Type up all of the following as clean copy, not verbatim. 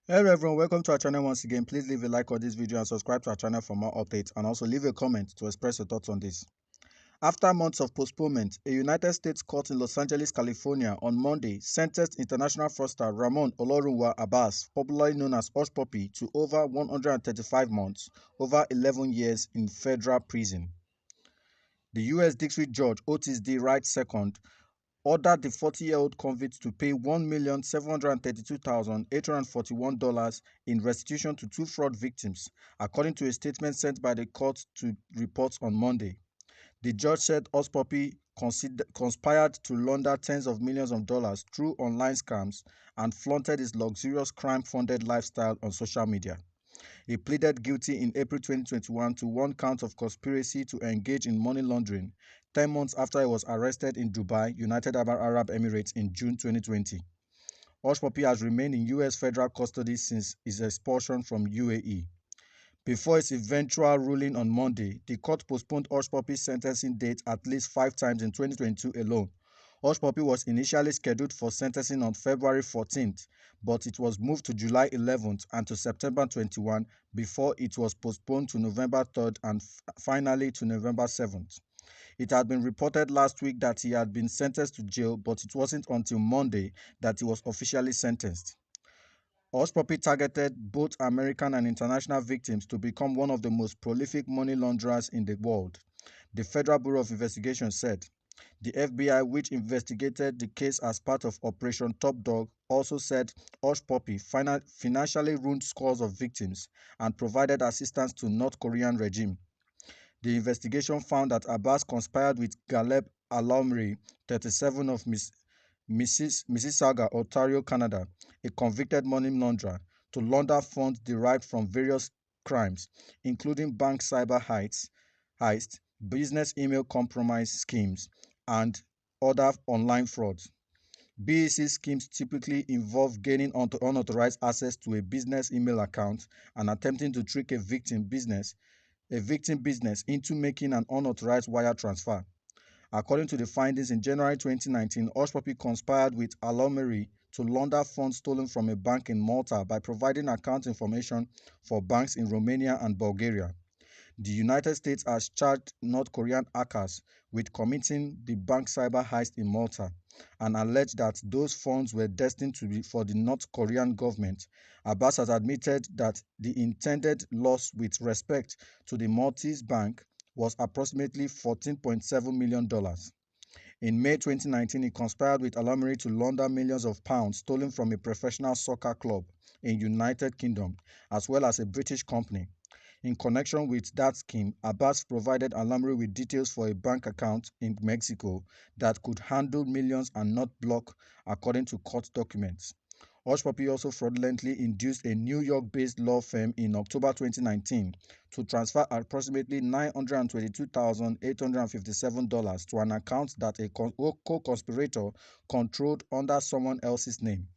Hello everyone, welcome to our channel once again. Please leave a like on this video and subscribe to our channel for more updates, and also leave a comment to express your thoughts on this. After months of postponement, a United States court in Los Angeles, California on Monday sentenced international fraudster Ramon Abass, popularly known as Hushpuppi, to over 135 months, over 11 years in federal prison. The U.S. District Judge Otis D. Wright II ordered the 40-year-old convict to pay $1,732,841 in restitution to two fraud victims, according to a statement sent by the court to reports on Monday. The judge said Hushpuppi conspired to launder tens of millions of dollars through online scams and flaunted his luxurious crime-funded lifestyle on social media. He pleaded guilty in April 2021 to one count of conspiracy to engage in money laundering, 10 months after he was arrested in Dubai, United Arab Emirates in June 2020. Hushpuppi has remained in U.S. federal custody since his expulsion from UAE. Before its eventual ruling on Monday, the court postponed Hushpuppi's sentencing date at least 5 times in 2022 alone. Hushpuppi was initially scheduled for sentencing on February 14th, but it was moved to July 11th and to September 21 before it was postponed to November 3rd and finally to November 7th. It had been reported last week that he had been sentenced to jail, but it wasn't until Monday that he was officially sentenced. Hushpuppi targeted both American and international victims to become one of the most prolific money launderers in the world, the Federal Bureau of Investigation said. The FBI, which investigated the case as part of Operation Top Dog, also said Hushpuppi financially ruined scores of victims and provided assistance to North Korean regime. The investigation found that Abass conspired with Caleb Alomri, 37, of Mississauga, Ontario, Canada, a convicted money launderer, to launder funds derived from various crimes, including bank cyber heist, business email compromise schemes, and other online frauds. BEC schemes typically involve gaining unauthorized access to a business email account and attempting to trick a victim business into making an unauthorized wire transfer. According to the findings, in January 2019, Hushpuppi conspired with Alomri to launder funds stolen from a bank in Malta by providing account information for banks in Romania and Bulgaria. The United States has charged North Korean hackers with committing the bank cyber heist in Malta and alleged that those funds were destined to be for the North Korean government. Abass has admitted that the intended loss with respect to the Maltese bank was approximately $14.7 million. In May 2019, he conspired with Alomri to launder millions of pounds stolen from a professional soccer club in United Kingdom, as well as a British company. In connection with that scheme, Abass provided Alomri with details for a bank account in Mexico that could handle millions and not block, according to court documents. Hushpuppi also fraudulently induced a New York-based law firm in October 2019 to transfer approximately $922,857 to an account that a co-conspirator controlled under someone else's name.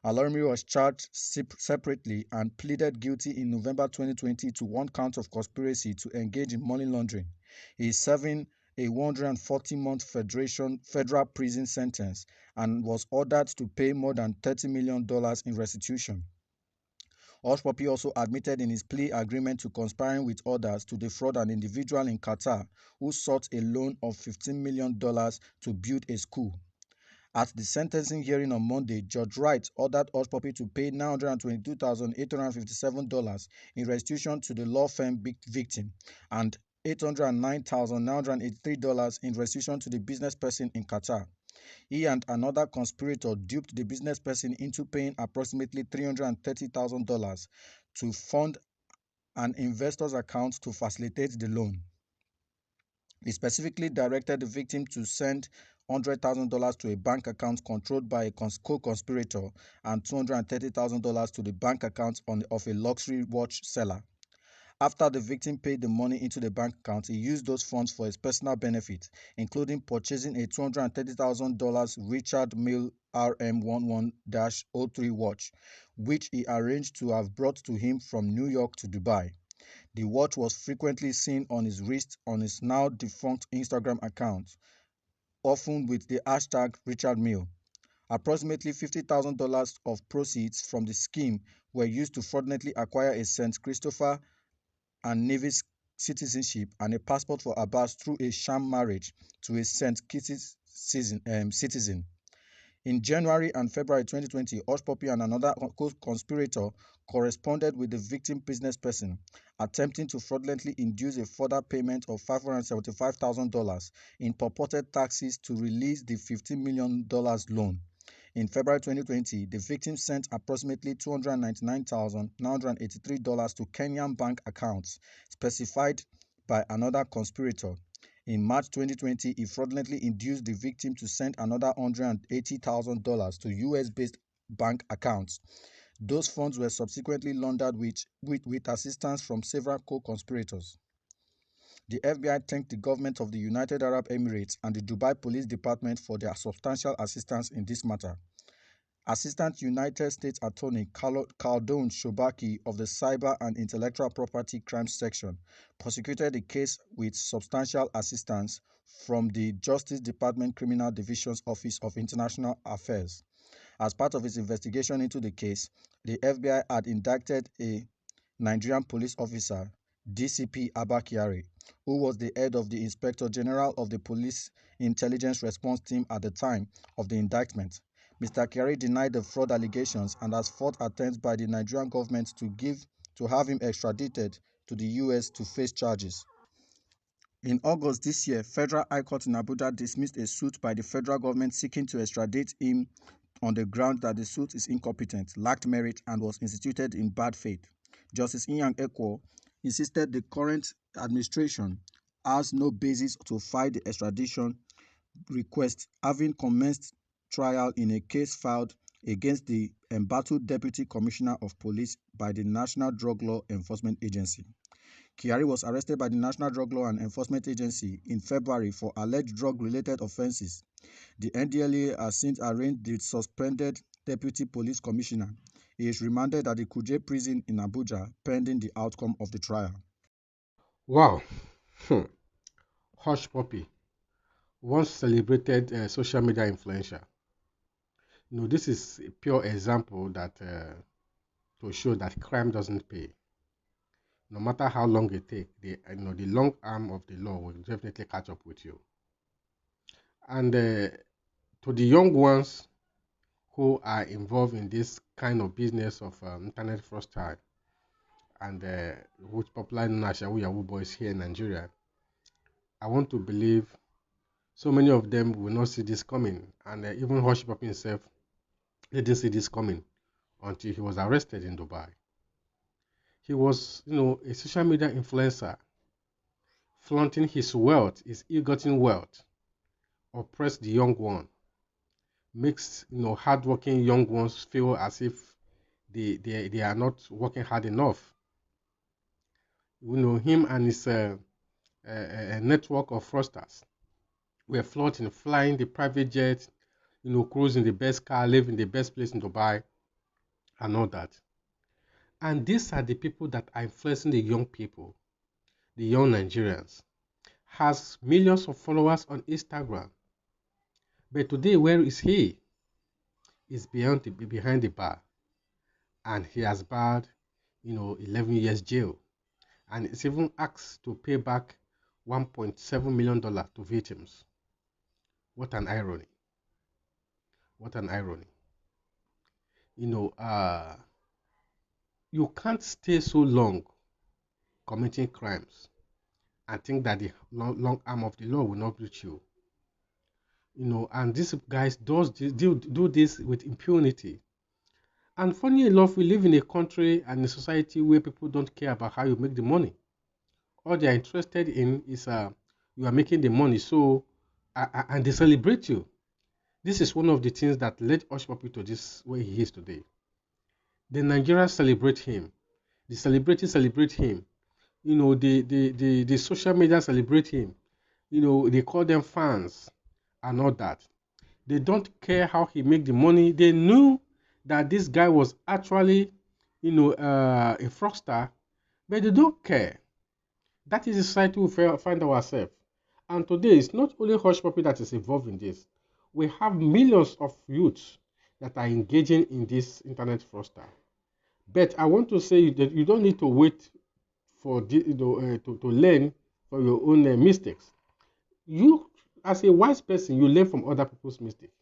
Alomri was charged separately and pleaded guilty in November 2020 to one count of conspiracy to engage in money laundering. He is serving a 140-month federal prison sentence and was ordered to pay more than $30 million in restitution. Hushpuppi also admitted in his plea agreement to conspiring with others to defraud an individual in Qatar who sought a loan of $15 million to build a school. At the sentencing hearing on Monday, Judge Wright ordered Hushpuppi to pay $922,857 in restitution to the law firm victim and $809,983 in restitution to the business person in Qatar. He and another conspirator duped the business person into paying approximately $330,000 to fund an investor's account to facilitate the loan. He specifically directed the victim to send $100,000 to a bank account controlled by a co-conspirator and $230,000 to the bank account of a luxury watch seller. After the victim paid the money into the bank account, he used those funds for his personal benefit, including purchasing a $230,000 Richard Mille RM11-03 watch, which he arranged to have brought to him from New York to Dubai. The watch was frequently seen on his wrist on his now defunct Instagram account, often with the hashtag Richard Mille. Approximately $50,000 of proceeds from the scheme were used to fraudulently acquire a St. Christopher and Nevis citizenship and a passport for Abass through a sham marriage to a St. Kitts citizen. In January and February 2020, Hushpuppi and another co-conspirator corresponded with the victim businessperson, attempting to fraudulently induce a further payment of $575,000 in purported taxes to release the $15 million loan. In February 2020, the victim sent approximately $299,983 to Kenyan bank accounts specified by another conspirator. In March 2020, he fraudulently induced the victim to send another $180,000 to US-based bank accounts. Those funds were subsequently laundered with assistance from several co-conspirators. The FBI thanked the government of the United Arab Emirates and the Dubai Police Department for their substantial assistance in this matter. Assistant United States Attorney Khaldun Shobaki of the Cyber and Intellectual Property Crimes Section prosecuted the case with substantial assistance from the Justice Department Criminal Division's Office of International Affairs. As part of its investigation into the case, the FBI had indicted a Nigerian police officer, DCP Abba Kyari, who was the head of the Inspector General of the Police Intelligence Response Team at the time of the indictment. Mr. Kyari denied the fraud allegations and has fought attempts by the Nigerian government to have him extradited to the US to face charges. In August this year, Federal High Court in Abuja dismissed a suit by the federal government seeking to extradite him on the ground that the suit is incompetent, lacked merit, and was instituted in bad faith. Justice Inyang Ekwo insisted the current administration has no basis to file the extradition request, having commenced trial in a case filed against the embattled Deputy Commissioner of Police by the National Drug Law Enforcement Agency. Kyari was arrested by the National Drug Law and Enforcement Agency in February for alleged drug-related offenses. The NDLEA has since arraigned the suspended Deputy Police Commissioner. He is remanded at the Kuje prison in Abuja pending the outcome of the trial. Wow. Hushpuppi, once celebrated social media influencer. This is a pure example that to show that crime doesn't pay. No matter how long it takes, the long arm of the law will definitely catch up with you. And to the young ones who are involved in this kind of business of internet fraudsters and which popular known as Yahoo boys here in Nigeria, I want to believe so many of them will not see this coming. And even Hushpuppi himself didn't see this coming until he was arrested in Dubai. He was, a social media influencer, flaunting his wealth, his ill-gotten wealth, oppress the young one, makes hardworking young ones feel as if they are not working hard enough. Him and his network of fraudsters were flaunting, flying the private jet, cruising the best car, living the best place in Dubai, and all that. And these are the people that are influencing the young people, the young Nigerians. Has millions of followers on Instagram. But today, where is he? He's behind the bar. And he has barred, 11 years jail. And it's even asked to pay back $1.7 million to victims. What an irony. What an irony. You can't stay so long committing crimes and think that the long arm of the law will not reach you. And these guys do this with impunity. And funny enough, we live in a country and a society where people don't care about how you make the money. All they are interested in is you are making the money, so and they celebrate you. This is one of the things that led Hushpuppi to this where he is today. The Nigerians celebrate him. The celebrities celebrate him. The social media celebrate him. They call them fans and all that. They don't care how he make the money. They knew that this guy was actually, a fraudster but they don't care. That is the society we find ourselves. And today, it's not only Hushpuppi that is involved in this. We have millions of youths that are engaging in this internet fraudster. But I want to say that you don't need to wait for to learn for your own mistakes. You, as a wise person, you learn from other people's mistakes.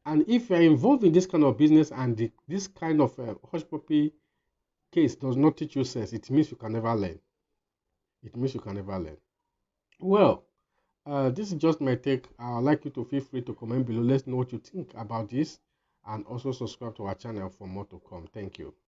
And if you're involved in this kind of business and this kind of Hushpuppi case does not teach you sense, it means you can never learn. It means you can never learn. Well, this is just my take. I'd like you to feel free to comment below. Let's know what you think about this and also subscribe to our channel for more to come. Thank you.